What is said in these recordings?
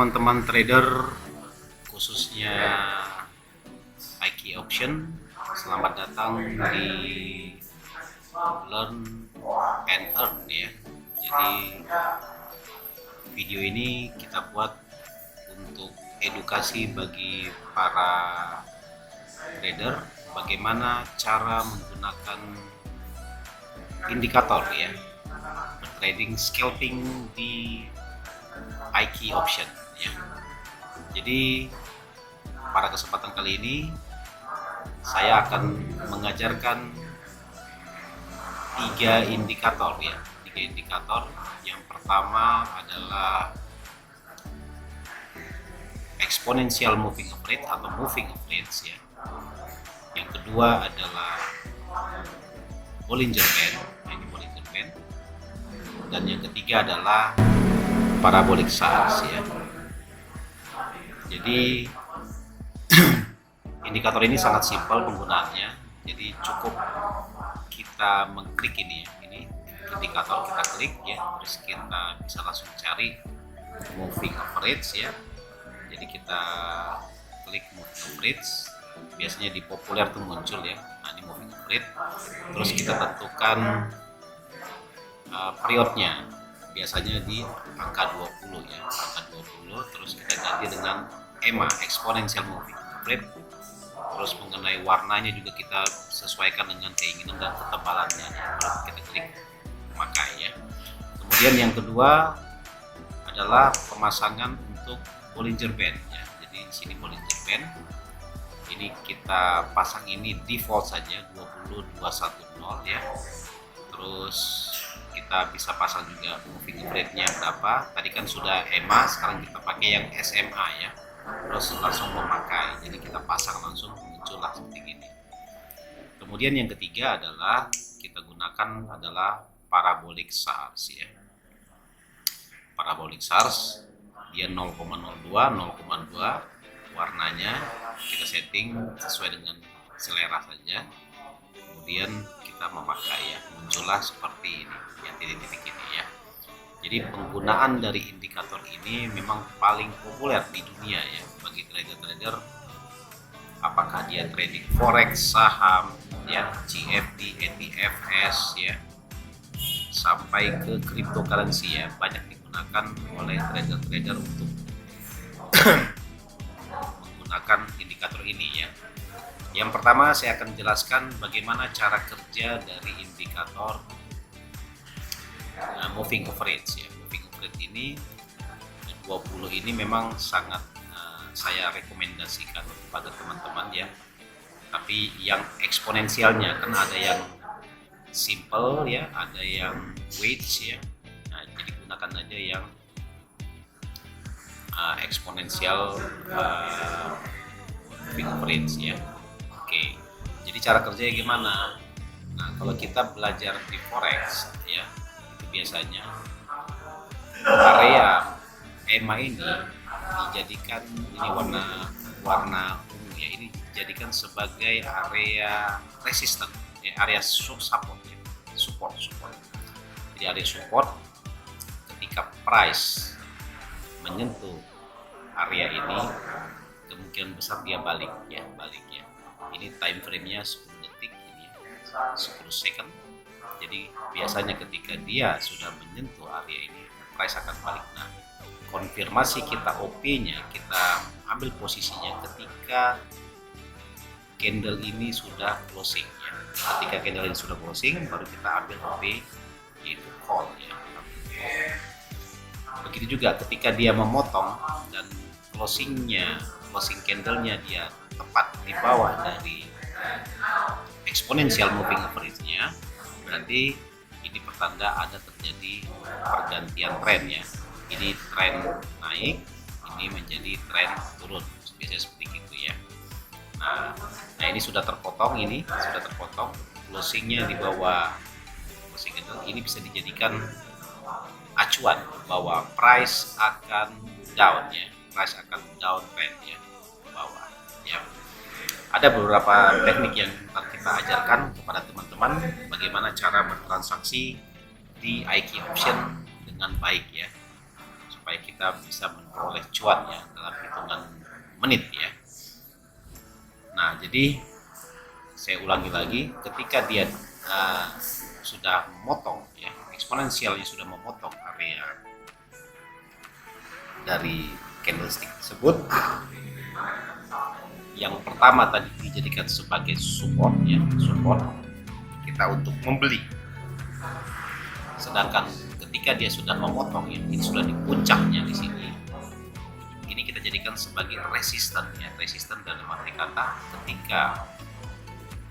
teman-teman trader, khususnya IK Option. Selamat datang di Learn and Earn ya. Jadi video ini kita buat untuk edukasi bagi para trader bagaimana cara menggunakan indikator ya, trading scalping di IK Option ya. Jadi pada kesempatan kali ini saya akan mengajarkan tiga indikator ya. Tiga indikator. Yang pertama adalah exponential moving average atau moving average ya. Yang kedua adalah Bollinger Band, ini Bollinger Band. Dan yang ketiga adalah parabolic SARS ya. Jadi indikator ini sangat simpel penggunaannya. Jadi cukup kita mengklik ini ya. Ini indikator, kita klik ya, terus kita bisa langsung cari moving average ya. Jadi kita klik moving average, biasanya di populer tuh muncul ya. Nah, ini moving average. Terus kita tentukan periodnya, biasanya di angka 20 ya, angka 20. Terus kita ganti dengan EMA, exponential moving average. Terus mengenai warnanya juga kita sesuaikan dengan keinginan dan ketebalannya. Lalu kita klik pakai ya. Kemudian yang kedua adalah pemasangan untuk Bollinger Band ya. Jadi di sini Bollinger Band. Ini kita pasang ini default saja 20210 ya. Terus kita bisa pasang juga moving average-nya berapa. Tadi kan sudah EMA, sekarang kita pakai yang SMA ya. Terus langsung memakai. Jadi kita pasang langsung muncullah seperti ini. Kemudian yang ketiga adalah kita gunakan adalah parabolic SARS ya. Parabolic SARS dia 0,02, 0,2 warnanya kita setting sesuai dengan selera saja. Kemudian kita memakai ya, muncullah seperti ini yang titik-titik ini ya. Jadi penggunaan dari indikator ini memang paling populer di dunia ya bagi trader-trader, apakah dia trading forex, saham ya, CFD, ETFs ya, sampai ke cryptocurrency ya, banyak digunakan oleh trader-trader untuk menggunakan indikator ini ya. Yang pertama saya akan jelaskan bagaimana cara kerja dari indikator moving average ya. Moving average ini 20 ini memang sangat saya rekomendasikan kepada teman-teman ya. Tapi yang eksponensialnya kan ada yang simple ya, ada yang weights ya. Nah, jadi gunakan aja yang eksponensial moving average ya. Oke. Jadi cara kerjanya gimana? Nah, kalau kita belajar di forex ya, biasanya area EMA ini dijadikan ini warna ungu ya, ini dijadikan sebagai area resisten ya, area support ya, support. Jadi area support ketika price menyentuh area ini kemungkinan besar dia balik ya. Ini time frame-nya 10 detik ini ya, 10 second. Jadi biasanya ketika dia sudah menyentuh area ini, price akan balik. Nah, konfirmasi kita OP-nya, kita ambil posisinya ketika candle ini sudah closing ya. Ketika candle ini sudah closing, baru kita ambil OP, yaitu call ya. Begitu juga ketika dia memotong dan closing candle-nya dia tepat di bawah dari exponential moving average-nya, berarti ini pertanda ada terjadi pergantian tren ya. Ini tren naik, ini menjadi tren turun, biasanya seperti itu ya. Nah ini sudah terpotong, closingnya di bawah closing itu, ini bisa dijadikan acuan bahwa price akan down ya, price akan down trend ya, ke bawah ya. Ada beberapa teknik yang kita ajarkan kepada teman-teman bagaimana cara bertransaksi di IK Option dengan baik ya. supaya kita bisa memperoleh cuan ya dalam hitungan menit ya. Nah, jadi saya ulangi lagi, ketika dia sudah memotong ya, eksponensialnya sudah memotong area dari candlestick tersebut, yang pertama tadi dijadikan sebagai support ya, support kita untuk membeli. Sedangkan ketika dia sudah memotong ya, ini sudah di puncaknya di sini, ini kita jadikan sebagai resisten ya. Resisten dalam arti kata ketika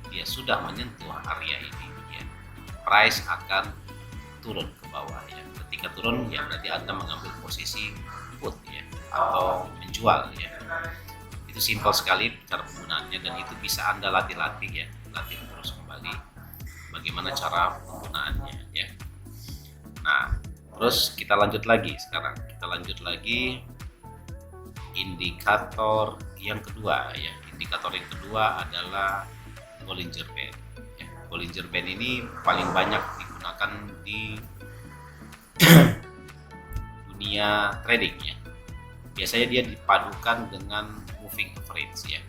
dia sudah menyentuh area ini ya, price akan turun ke bawah ya. Ketika turun ya berarti Anda mengambil posisi put ya, atau menjual ya. Itu simpel sekali cara penggunaannya, dan itu bisa Anda latih-latih ya, latih terus kembali bagaimana cara penggunaannya ya. Nah, terus kita lanjut lagi sekarang. Kita lanjut lagi indikator yang kedua ya. Indikator yang kedua adalah Bollinger Band. Ya, Bollinger Band ini paling banyak digunakan di dunia trading ya. Biasanya dia dipadukan dengan moving average ya.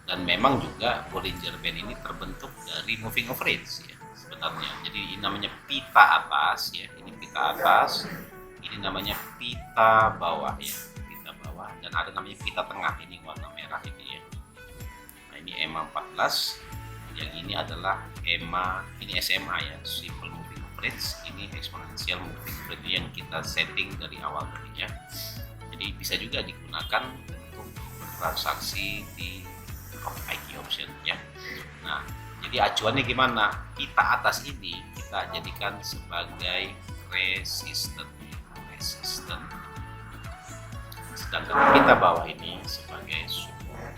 Dan memang juga Bollinger Band ini terbentuk dari moving average ya sebenarnya. Jadi ini namanya pita atas ya. Ini pita atas. Ini namanya pita bawah ya. Pita bawah, dan ada namanya pita tengah, ini warna merah ini ya. Nah, ini EMA 14. Yang ini adalah EMA, ini SMA ya, simple moving average. Ini exponential moving average yang kita setting dari awal tadi ya. Jadi bisa juga digunakan untuk transaksi di IG option ya. Nah, jadi acuannya gimana? Pita atas ini kita jadikan sebagai resisten, sedangkan pita bawah ini sebagai support.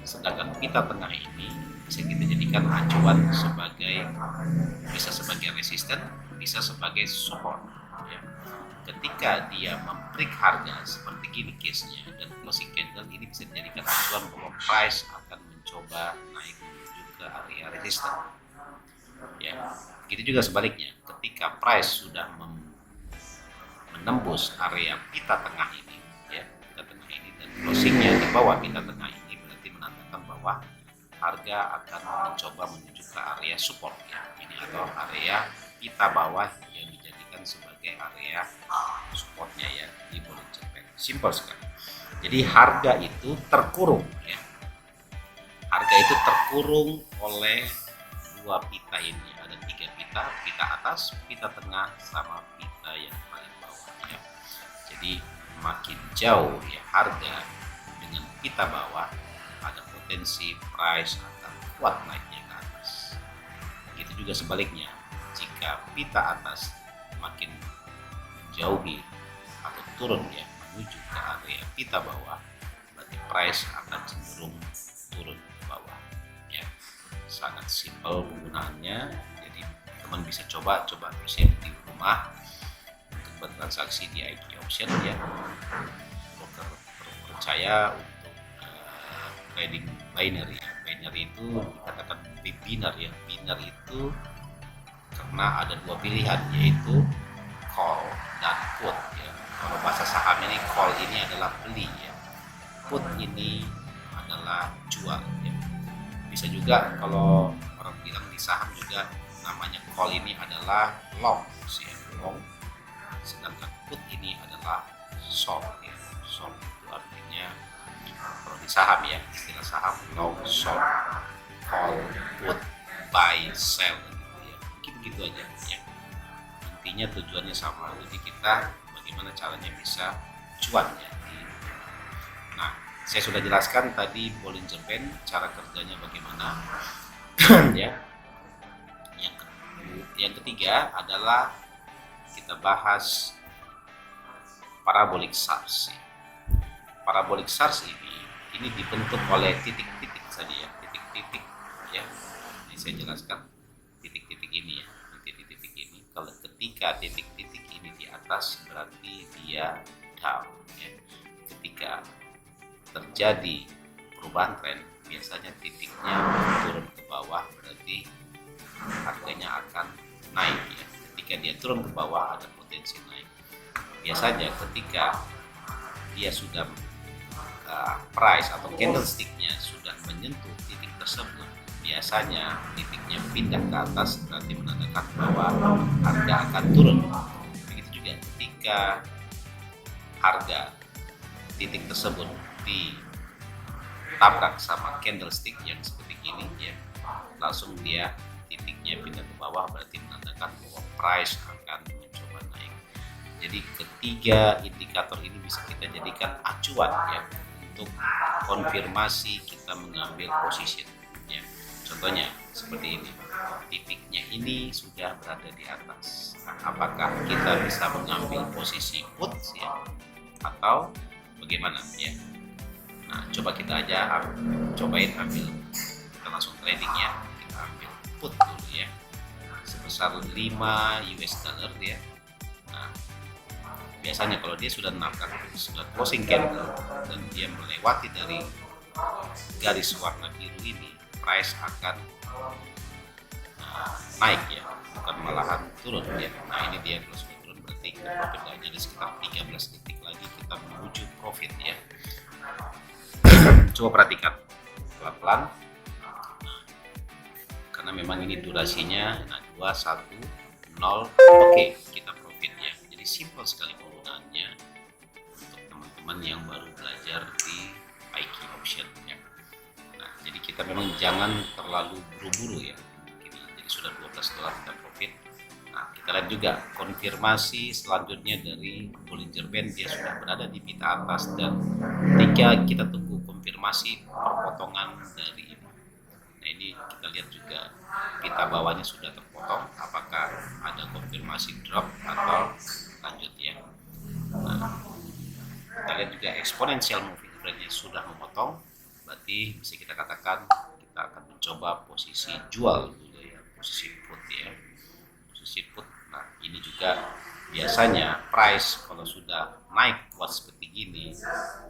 Sedangkan pita tengah ini bisa kita jadikan acuan bisa sebagai resisten, bisa sebagai support ya. Ketika dia membreak harga seperti gini case-nya dan closing candle, ini bisa dijadikan acuan bahwa price akan mencoba naik menuju ke area resisten ya. Begitu juga sebaliknya, ketika price sudah menembus area pita tengah ini ya, pita tengah ini, dan closingnya di bawah pita tengah ini, berarti menandakan bahwa harga akan mencoba menuju ke area support ya, ini atau area pita bawah yang dijadikan sebagai area supportnya ya di Bollinger Band. Simple sekali. Jadi harga itu terkurung ya. Harga itu terkurung oleh dua pita ini. Ada tiga pita, pita atas, pita tengah, sama pita yang paling bawah ya. Jadi makin jauh ya harga dengan pita bawah, ada potensi price akan kuat naiknya ke atas. Begitu juga sebaliknya, jika pita atas makin menjauhi atau turun ya menuju ke area pita bawah, berarti price akan cenderung turun ke bawah ya. Sangat simpel penggunaannya, jadi teman bisa coba terus ya di rumah untuk bertransaksi di IG option ya. Broker percaya untuk trading binary ya. Binary itu dikatakan beginner ya. Beginner itu karena ada dua pilihan, yaitu call dan put ya. Kalau bahasa saham ini, call ini adalah beli ya, put ini adalah jual ya. Bisa juga kalau orang bilang di saham juga namanya call ini adalah long ya, long, sedangkan put ini adalah short ya. Short itu artinya kalau di saham ya, istilah saham long, short, call, put, buy, sell gitu aja ya. Intinya tujuannya sama, jadi kita bagaimana caranya bisa cuan ya. Nah, saya sudah jelaskan tadi Bollinger Band, cara kerjanya bagaimana ya. Yang ketiga adalah kita bahas parabolic SARS ya. Parabolic SARS ini dibentuk oleh titik-titik saja ya, titik-titik ya. Ini saya jelaskan titik-titik ini ya. Titik-titik ini, kalau ketika titik-titik ini di atas berarti dia down ya. Ketika terjadi perubahan tren, biasanya titiknya turun ke bawah, berarti harganya akan naik ya. Ketika dia turun ke bawah ada potensi naik. biasanya ketika dia sudah price atau candlesticknya sudah menyentuh titik tersebut, biasanya titiknya pindah ke atas, berarti menandakan bahwa harga akan turun. Begitu juga ketika harga titik tersebut ditabrak sama candlestick yang seperti ini ya, langsung dia titiknya pindah ke bawah, berarti menandakan bahwa price akan mencoba naik. Jadi ketiga indikator ini bisa kita jadikan acuan ya untuk konfirmasi kita mengambil posisi ya. Contohnya seperti ini, titiknya ini sudah berada di atas. Nah, apakah kita bisa mengambil posisi put ya atau bagaimana ya? Nah, coba kita aja cobain ambil, kita langsung trading ya. Kita ambil put dulu ya, sebesar 5 US dollar ya. Nah, biasanya kalau dia sudah nabrak, sudah closing candle dan dia melewati dari garis warna biru ini, price akan naik ya, bukan malahan turun ya. Nah, ini dia kalau sudah turun berarti kita profit hanya ada sekitar 13 detik lagi kita menuju profit ya. Coba perhatikan pelan-pelan, karena memang ini durasinya 2, 1, 0. Oke, kita profit ya. Jadi simple sekali penggunaannya untuk teman-teman yang baru belajar di IQ option ya. Nah, jadi kita memang jangan terlalu buru-buru ya. Jadi sudah 12 dolar kita profit. Nah, kita lihat juga konfirmasi selanjutnya dari Bollinger Band, dia sudah berada di pita atas, dan ketika kita tunggu konfirmasi perpotongan dari ini. Nah, ini kita lihat juga pita bawahnya sudah terpotong, apakah ada konfirmasi drop atau lanjut ya. Nah, kita lihat juga exponential moving average-nya sudah memotong, berarti bisa kita katakan kita akan mencoba posisi jual dulu ya, posisi put ya, posisi put. Nah, ini juga biasanya price kalau sudah naik kuat seperti gini,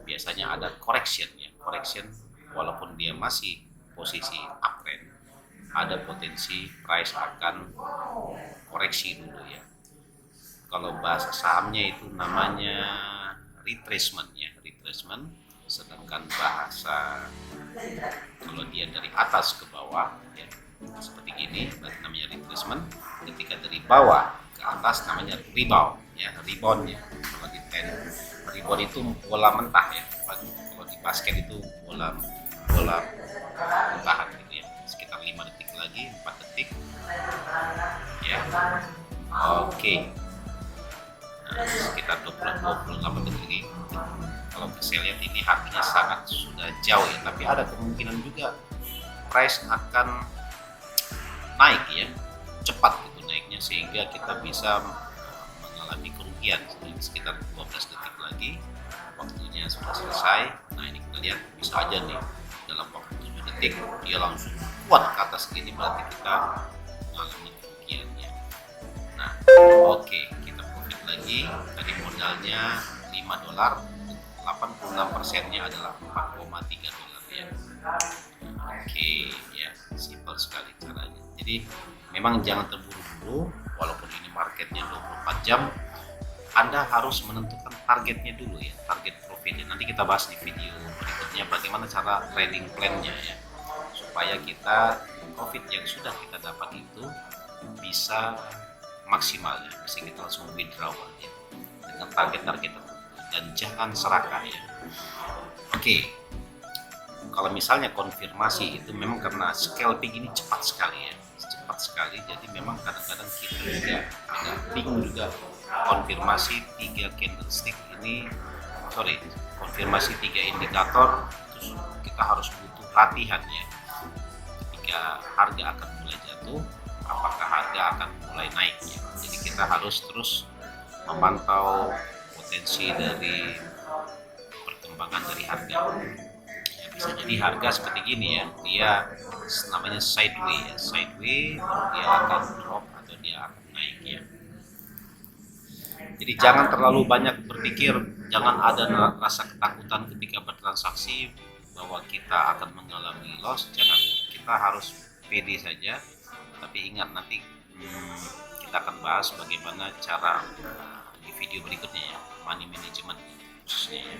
biasanya ada correction ya, correction walaupun dia masih posisi uptrend, ada potensi price akan koreksi dulu ya. Kalau bahasa sahamnya itu namanya retracement ya, retracement. Sedangkan bahasa kalau dia dari atas ke bawah ya, seperti ini berarti namanya retracement. Ketika dari bawah ke atas namanya rebound ya, rebound ya. Kalau di rebound itu bola mentah ya, kalau di basket itu bola mentahan gitu ya, sekitar 5 detik lagi, 4 detik ya. Oke. Nah, sekitar 28 detik lagi. Kalau saya lihat ini harganya sangat sudah jauh ya, tapi ada kemungkinan juga price akan naik ya, cepat gitu naiknya, sehingga kita bisa mengalami kerugian sekitar 12 detik lagi, waktunya sudah selesai. Nah, ini kita lihat bisa aja nih dalam waktu 7 detik dia langsung kuat ke atas gini, berarti kita mengalami kerugian ya. Nah, oke, kita profit lagi. Tadi modalnya 5 dolar, 86%-nya adalah 4,3 dolar ya. Oke ya, simpel sekali caranya. Jadi memang jangan terburu-buru, walaupun ini marketnya 24 jam, Anda harus menentukan targetnya dulu ya, target profitnya. Nanti kita bahas di video berikutnya bagaimana cara trading plan-nya ya, supaya kita profit yang sudah kita dapat itu bisa maksimal ya, bisa kita langsung withdraw ya, dengan target-target tertentu, dan jangan serakah ya. Oke, kalau misalnya konfirmasi itu memang karena scalping ini cepat sekali ya, cepat sekali, jadi memang kadang-kadang kita juga agak bingung juga konfirmasi 3 candlestick ini, konfirmasi 3 indikator, terus kita harus butuh latihan ya. Ketika harga akan mulai jatuh, apakah harga akan mulai naik ya. Jadi kita harus terus memantau potensi dari perkembangan dari harga. Ya, bisa jadi harga seperti gini ya, dia namanya sideway ya, sideway baru dia akan drop atau dia akan naik ya. Jadi jangan terlalu banyak berpikir, jangan ada rasa ketakutan ketika bertransaksi bahwa kita akan mengalami loss, jangan. Kita harus pede saja, tapi ingat nanti kita akan bahas bagaimana cara di video berikutnya ya, money management khususnya ya.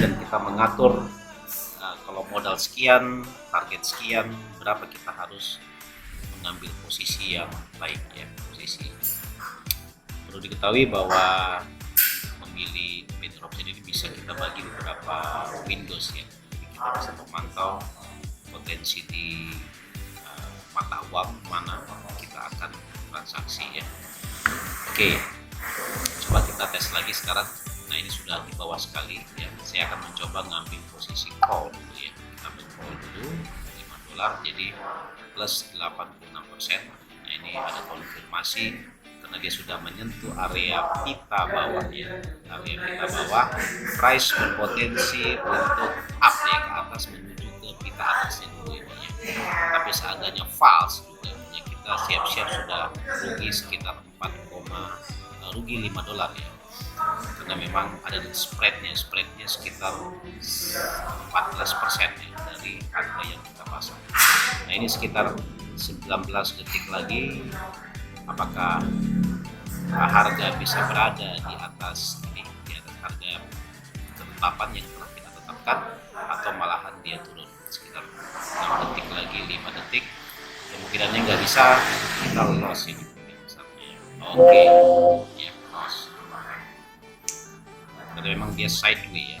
Dan kita mengatur kalau modal sekian, target sekian, berapa kita harus mengambil posisi yang baik ya. Posisi perlu diketahui bahwa memilih better option ini bisa kita bagi beberapa windows ya. Jadi kita bisa memantau potensi di mata uang mana kita akan transaksi ya. Oke, coba kita tes lagi sekarang. Nah, ini sudah di bawah sekali ya. Saya akan mencoba ngambil posisi call dulu ya. Kita ambil call dulu $5 jadi plus 86%. Nah, ini ada konfirmasi karena dia sudah menyentuh area pita bawah ya. Area pita bawah, price berpotensi untuk up ya ke atas menuju ke pita atasnya dulu ini ya. Tapi seandainya false juga ya, kita siap-siap sudah rugi sekitar rugi $5 ya. Karena memang ada spreadnya sekitar 14% ya dari harga yang kita pasang. Nah, ini sekitar 19 detik lagi, apakah harga bisa berada di atas ini, di atas harga ketetapan yang telah kita tetapkan, atau malahan dia turun sekitar 6 detik lagi, 5 detik, kemungkinannya nggak bisa, kita loss ini. Oke, ya loss. Karena memang dia sideway ya,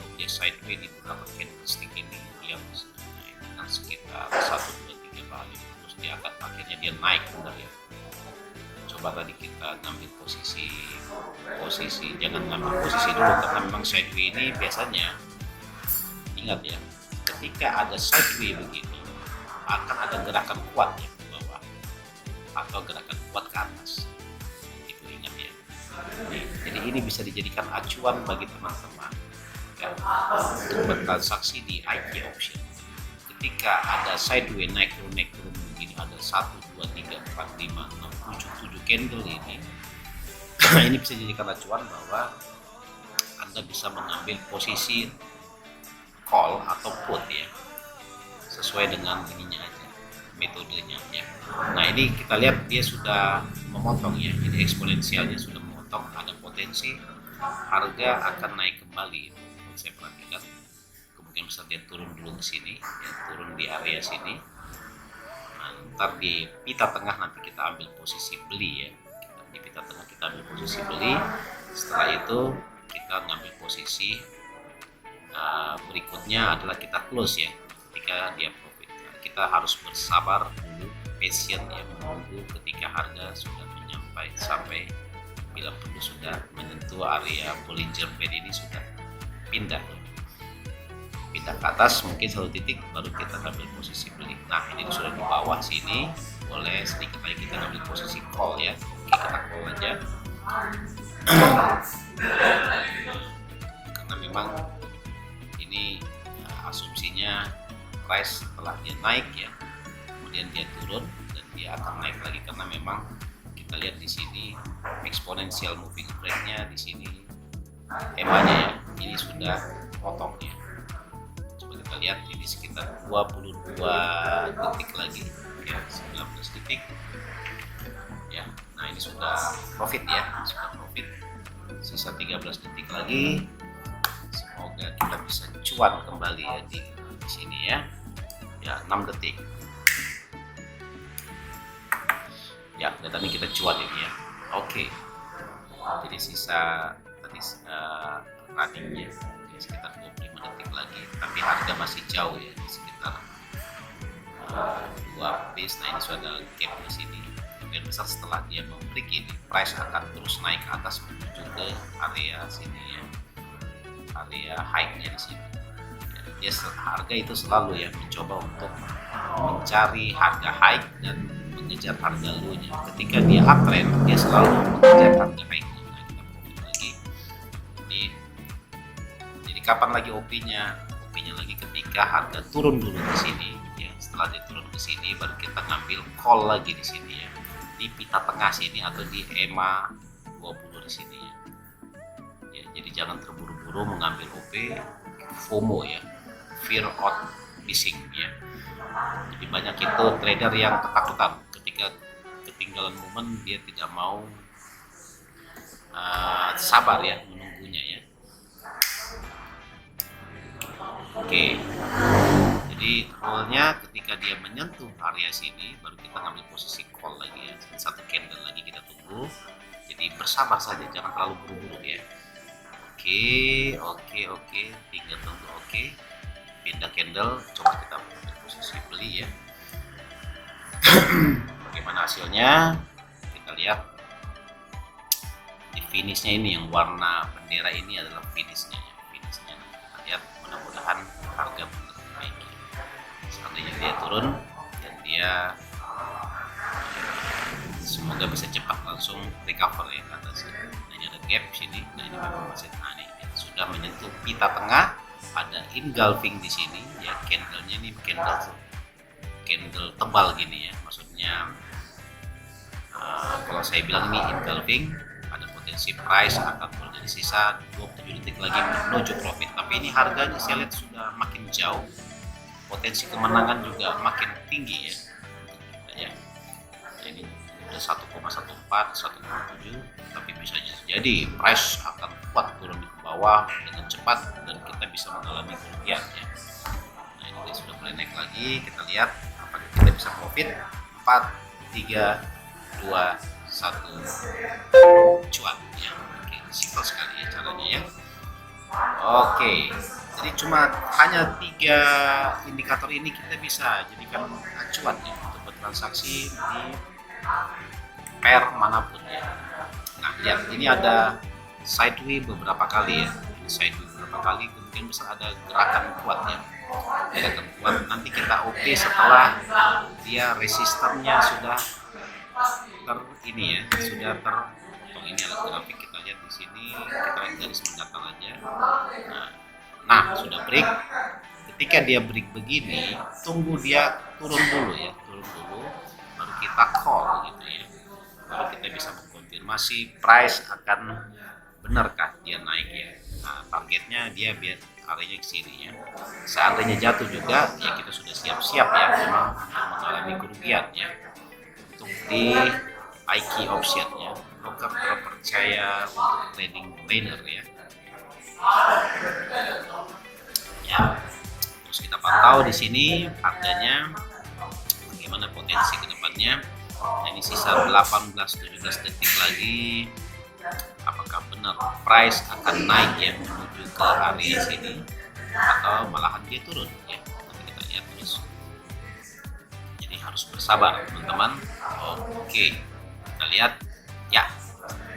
di beberapa candlestick ini dia dengan sekitar 1, 2, 3 kali terus dia akan akhirnya dia naik kembali. Coba tadi kita ngambil posisi jangan ngambil posisi dulu karena memang sideway ini biasanya, ingat ya, ketika ada sideway begini akan ada gerakan kuat ya ke bawah atau gerakan kuat ke atas. Jadi ini bisa dijadikan acuan bagi teman-teman ya, untuk bertransaksi di IQ option. Ketika ada sideway naik turun begini, ada 1, 2, 3, 4, 5, 6, 7 candle ini ini bisa dijadikan acuan bahwa Anda bisa mengambil posisi call atau put ya, sesuai dengan ininya aja, metodenya ya. Nah, ini kita lihat dia sudah memotong ya, ini eksponensialnya sudah ada potensi harga akan naik kembali. Saya perhatikan kemungkinan besar dia turun dulu ke sini ya, turun di area sini. Nah, ntar di pita tengah nanti kita ambil posisi beli ya, di pita tengah kita ambil posisi beli. Setelah itu kita ngambil posisi berikutnya adalah kita close ya ketika dia profit. Nah, kita harus bersabar dulu, patient ya, menunggu ketika harga sudah sampai bila perlu sudah menyentuh area Bollinger Band ini sudah pindah ke atas mungkin 1 titik baru kita ambil posisi beli. Nah, ini sudah di bawah sini, boleh sedikit lagi kita ambil posisi call ya. Oke, kita call aja karena memang ini asumsinya price setelah dia naik ya, kemudian dia turun dan dia akan naik lagi karena memang kita lihat di sini exponential moving average-nya di sini, EMA-nya ya, ini sudah potong ya. Coba kita lihat ini sekitar 22 detik lagi ya, 19 detik ya. Nah, ini sudah profit ya, sisa 13 detik lagi. Semoga kita bisa cuan kembali ya di sini ya. Ya, 6 detik. Ya, dan tadi kita cuan ini ya. Oke. Jadi sisa tadi runningnya sekitar 25 detik lagi, tapi harga masih jauh ya, sekitar 2 base. Nah, ini sudah ada gap di sini. Kemungkinan besar setelah dia membreak ini, price akan terus naik ke atas menuju ke area sini ya, area high-nya di sini. Ya, harga itu selalu ya mencoba untuk mencari harga high dan mengejar harga low-nya. Ketika dia uptrend, dia selalu mengejar harga high-nya. Nah, kita profit lagi. Jadi kapan lagi OP-nya? OP-nya lagi ketika harga turun dulu ke sini. Ya, setelah dia turun ke sini, baru kita ngambil call lagi di sini ya. Di pita tengah sini atau di EMA 20 di sini ya. Ya, jadi jangan terburu-buru mengambil OP, FOMO ya, fear of missing ya. Jadi banyak itu trader yang ketakutan ketika ketinggalan momen, dia tidak mau sabar ya menunggunya ya. Oke, jadi rule-nya ketika dia menyentuh area sini baru kita ngambil posisi call lagi ya. Satu candle lagi kita tunggu. Jadi bersabar saja, jangan terlalu buru-buru ya. Oke, tinggal tunggu. Oke, pindah candle, coba kita ambil posisi beli ya. Bagaimana hasilnya? Kita lihat di finishnya ini, yang warna bendera ini adalah finishnya ya. Finishnya kita lihat, mudah-mudahan harga benar naik. Seandainya dia turun dan dia semoga bisa cepat langsung recover ya ke atas. Nah, ini ada gap sini, nah ini memang masih sudah menyentuh pita tengah, ada engulfing di sini ya. Candlenya ini candle tebal gini ya, maksudnya kalau saya bilang ini engulfing, ada potensi price akan turun. Jadi sisa 27 detik lagi menuju profit, tapi ini harganya saya lihat sudah makin jauh, potensi kemenangan juga makin tinggi ya. Ini udah 1,14, 1,7, tapi bisa jadi price akan kuat turun ke bawah dengan cepat dan kita bisa mengalami kerugian ya. Nah, ini dia sudah mulai naik lagi, kita lihat apakah kita bisa profit. 4, 3, 2, 1 cuan ya. Oke, simpel sekali ya caranya ya. Oke, jadi cuma hanya 3 indikator ini kita bisa jadikan acuan ya untuk bertransaksi di pair manapun ya. Nah, lihat ini ada sideway beberapa kali ya. Ini sideway beberapa kali, kemudian bisa ada gerakan kuat ya. Gerakan kuat nanti kita OP setelah dia resisternya sudah ini ada grafik, kita lihat di sini, kita lihat garis mendatar aja. Nah, sudah break. Ketika dia break begini, tunggu dia turun dulu ya, baru kita call gitu ya. Baru kita bisa mengkonfirmasi price akan benarkah dia naik ya. Nah, targetnya dia biar areanya ke sini ya. Seandainya jatuh juga ya kita sudah siap-siap ya memang mengalami kerugian ya. Untuk di IK option ya, broker terpercaya untuk trading trader ya. Ya, terus kita pantau di sini harganya bagaimana potensi kedepannya. Nah, ini sisa 18-17 detik lagi. Apakah benar price akan naik ya menuju ke area sini atau malahan dia turun ya? Nanti kita lihat terus. Jadi harus bersabar teman-teman. Oke, kita lihat ya,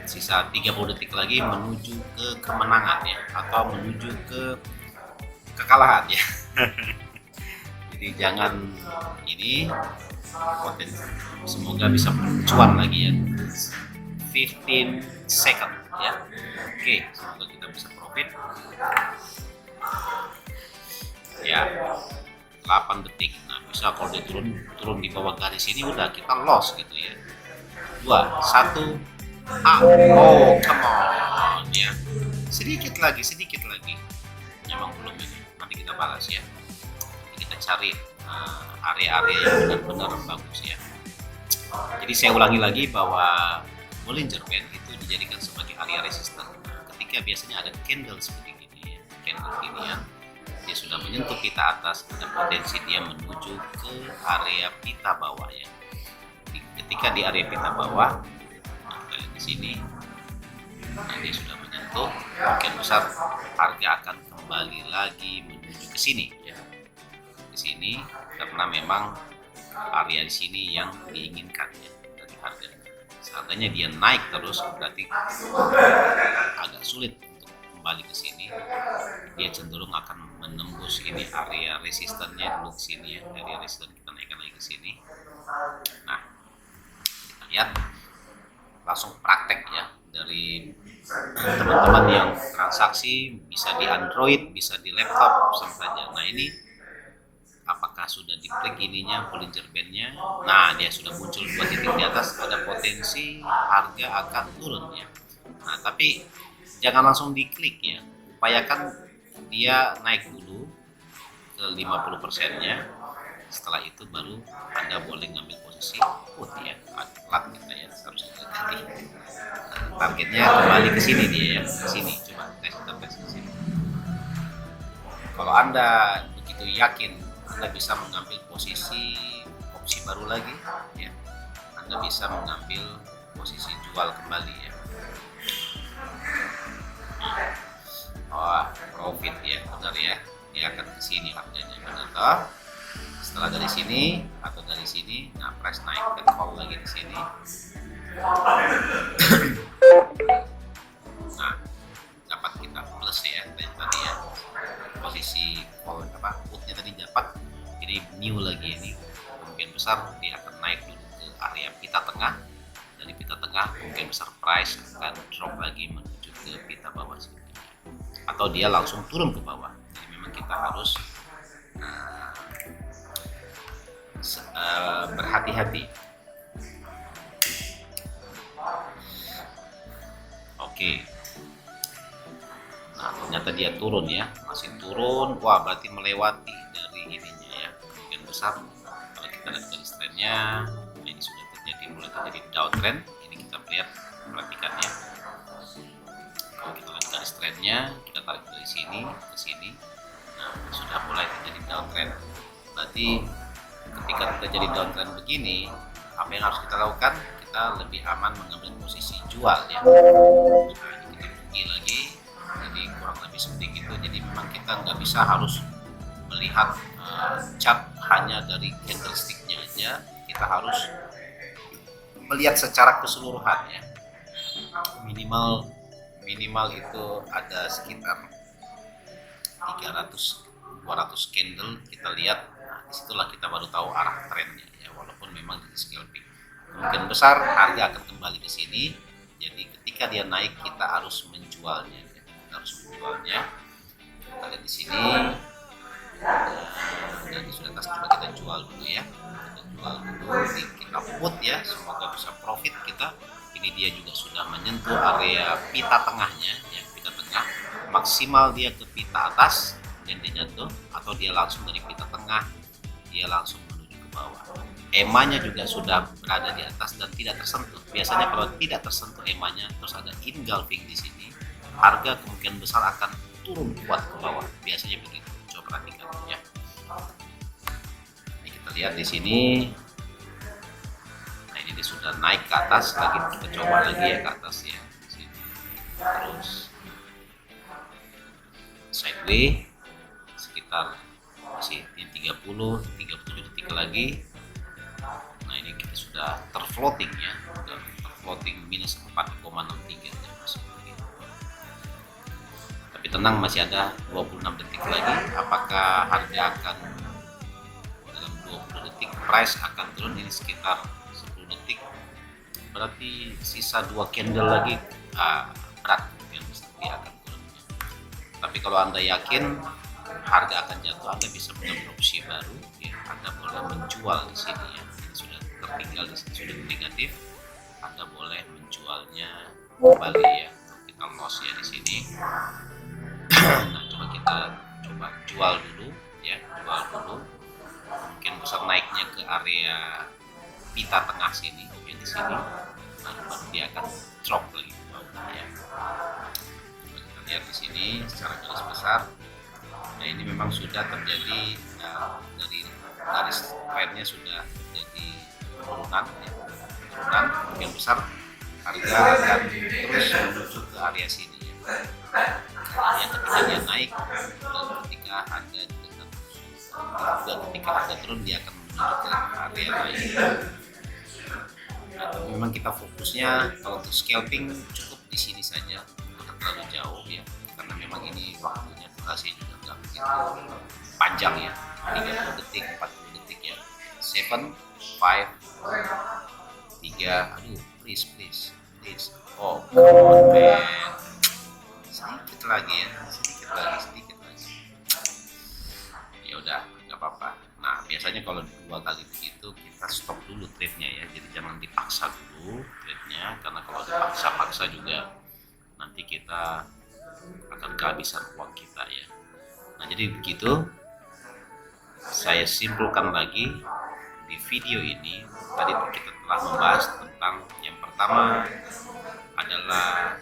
sisa 30 detik lagi menuju ke kemenangan ya, atau menuju ke kekalahan ya. Jadi jangan ini potensi, semoga bisa bercuan lagi ya. 15 second ya. Oke, semoga kita bisa profit ya. 8 detik. Nah, bisa kalau dia turun di bawah garis ini udah kita loss gitu ya. 2, 1, oh come on ya. Sedikit lagi memang belum ini, nanti kita balas ya. Nanti kita cari area-area yang benar-benar bagus ya. Jadi saya ulangi lagi bahwa Bollinger Band itu dijadikan sebagai area resisten ketika biasanya ada candle seperti ini ya. Candle ini ya, dia sudah menyentuh pita atas, ada potensi dia menuju ke area pita bawah ya. Ketika di area pita bawah, nah kita lihat di sini, nah dia sudah menyentuh, mungkin besar harga akan kembali lagi menuju ke sini ya, ke sini, karena memang area di sini yang diinginkan ya dari harga. Seandainya dia naik terus berarti agak sulit untuk kembali ke sini. Dia cenderung akan menembus ini area resistennya dulu ke sini ya, area resisten kita naikkan lagi ke sini. Nah, kita lihat langsung praktek ya dari teman-teman yang transaksi, bisa di Android, bisa di laptop sama saja. Nah, ini apakah sudah diklik ininya Bollinger Band-nya? Nah, dia sudah muncul 2 titik di atas, ada potensi harga akan turun ya. Nah, tapi jangan langsung diklik ya. Upayakan dia naik dulu ke 50%-nya. Setelah itu baru Anda boleh ngambil posisi put ya. Telat kita ya, harus kita ganti. Targetnya kembali ke sini dia ya, ke sini. Coba kita tes ke sini. Kalau Anda begitu yakin Anda bisa mengambil posisi opsi baru lagi ya, Anda bisa mengambil posisi jual kembali ya. Wah, profit ya, benar ya. Dia akan ke sini harganya, benar toh? Setelah dari sini atau dari sini, nah price naik dan call lagi di sini. Nah, dapat kita plus ya tadi ya. Posisi call putnya tadi dapat, ini new lagi ini. Kemungkinan besar dia akan naik dulu ke area pita tengah. Dari pita tengah kemungkinan besar price akan drop lagi menuju ke pita bawah sini. Atau dia langsung turun ke bawah. Jadi memang kita harus berhati-hati. Oke. Nah, ternyata dia turun ya, masih turun. Wah, berarti melewati dari ininya ya. Kemungkinan besar kalau kita lihat garis trennya, nah ini sudah mulai terjadi downtrend. Ini kita lihat, perhatikan ya. Kalau kita lihat garis trennya, kita tarik dari sini ke sini. Nah, sudah mulai terjadi downtrend. Berarti ketika terjadi downtrend begini, apa yang harus kita lakukan? Kita lebih aman mengambil posisi jual ya. Nah, ini kita rugi lagi. Jadi kurang lebih seperti itu. Jadi memang kita nggak bisa harus melihat chart hanya dari candlesticknya aja. Kita harus melihat secara keseluruhan ya. Minimal itu ada sekitar 300-200 candle kita lihat. Nah, disitulah kita baru tahu arah trennya ya, walaupun memang di scalping. Kemungkinan besar harga akan kembali ke sini. Jadi ketika dia naik kita harus menjualnya. Kita lihat di sini. Dan sudah atas, coba kita jual dulu ya. Kita put ya, semoga bisa profit kita. Ini dia juga sudah menyentuh area pita tengahnya ya, pita tengah. Maksimal dia ke pita atas dan dia jatuh, atau dia langsung dari pita tengah dia langsung menuju ke bawah. EMA-nya juga sudah berada di atas dan tidak tersentuh. Biasanya kalau tidak tersentuh EMA-nya terus ada engulfing di sini, harga kemungkinan besar akan turun kuat ke bawah. Biasanya begitu. Coba perhatikan ya. Ini kita lihat di sini. Nah, ini dia sudah naik ke atas lagi. Kita coba lagi ya ke atas ya. Di sini. Terus sideways sekitar masih 37 detik lagi. Nah, ini kita sudah terfloating ya, terfloating minus 4,63 ya, masih begitu. Tapi tenang, masih ada 26 detik lagi. Apakah harga akan dalam 20 detik price akan turun? Ini sekitar 10 detik, berarti sisa 2 candle lagi berat yang dia akan turun. Tapi kalau Anda yakin harga akan jatuh, Anda bisa mengambil opsi baru ya. Anda boleh menjual di sini ya. Ini sudah tertinggal di sini, sudah negatif. Anda boleh menjualnya kembali ya. Kita loss ya di sini. Nah, kita coba jual dulu ya, jual dulu. Mungkin besar naiknya ke area pita tengah sini ya, di sini. Nah, baru dia akan drop lagi ke bawah ya. Coba kita lihat di sini secara garis besar. Nah, ini memang sudah terjadi dari garis trennya sudah terjadi penurunan ya. Penurunan kemungkinan besar harga akan terus menuju ke area sini ya. Yang ketika dia naik dan ketika harga ketika harga turun dia akan menuju ke area lain. Nah, tapi memang kita fokusnya kalau untuk scalping cukup di sini saja, tidak terlalu jauh ya, karena memang ini waktunya durasi juga nggak begitu panjang ya, 30 detik 40 detik ya. 7 5 3 aduh please oh come on man, sedikit lagi ya, sedikit lagi ya udah nggak apa-apa. Nah, biasanya kalau 2 kali begitu kita stop dulu trade-nya ya, jadi jangan dipaksa dulu trade-nya, karena kalau dipaksa-paksa juga nanti kita akan kehabisan uang kita ya. Nah, jadi begitu saya simpulkan lagi di video ini. Tadi kita telah membahas tentang yang pertama adalah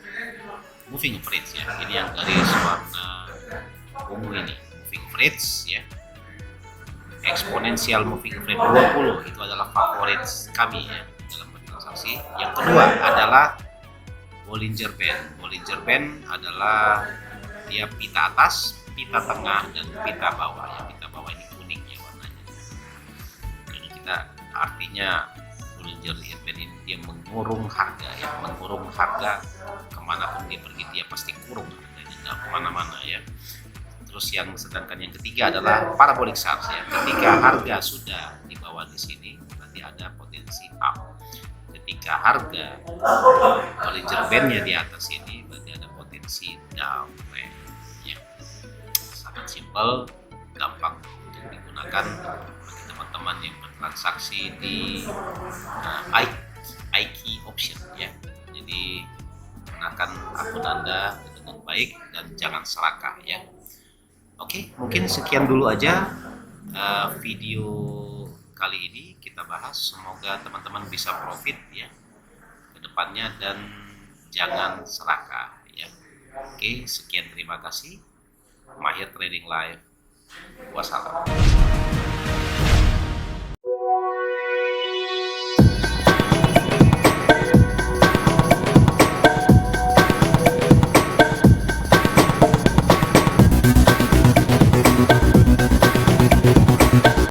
moving average ya. Ini yang garis warna ungu ini, moving average ya. Exponential moving average 20 itu adalah favorit kami ya dalam bertransaksi. Yang kedua adalah Bollinger Band. Bollinger Band adalah dia pita atas, pita tengah, dan pita bawah ya. Pita bawah ini kuning ya warnanya. Jadi kita artinya Bollinger Band ini dia mengurung harga ya, mengurung harga kemanapun dia pergi, dia pasti kurung harganya, nggak kemana-mana ya. Terus yang sedangkan yang ketiga adalah parabolic SARS ya. Ketika harga sudah di bawah di sini, nanti ada potensi up. Ketika harga Bollinger Band-nya di atas ini, berarti ada potensi downtrend ya. Sangat simpel, gampang untuk digunakan bagi teman-teman yang bertransaksi di IKEY option ya. Jadi gunakan akun Anda dengan baik dan jangan serakah ya. Oke, mungkin sekian dulu aja video kali ini kita bahas. Semoga teman-teman bisa profit ya ke depannya dan jangan serakah ya. Oke, sekian, terima kasih. Mahir Trading Live. Wassalam.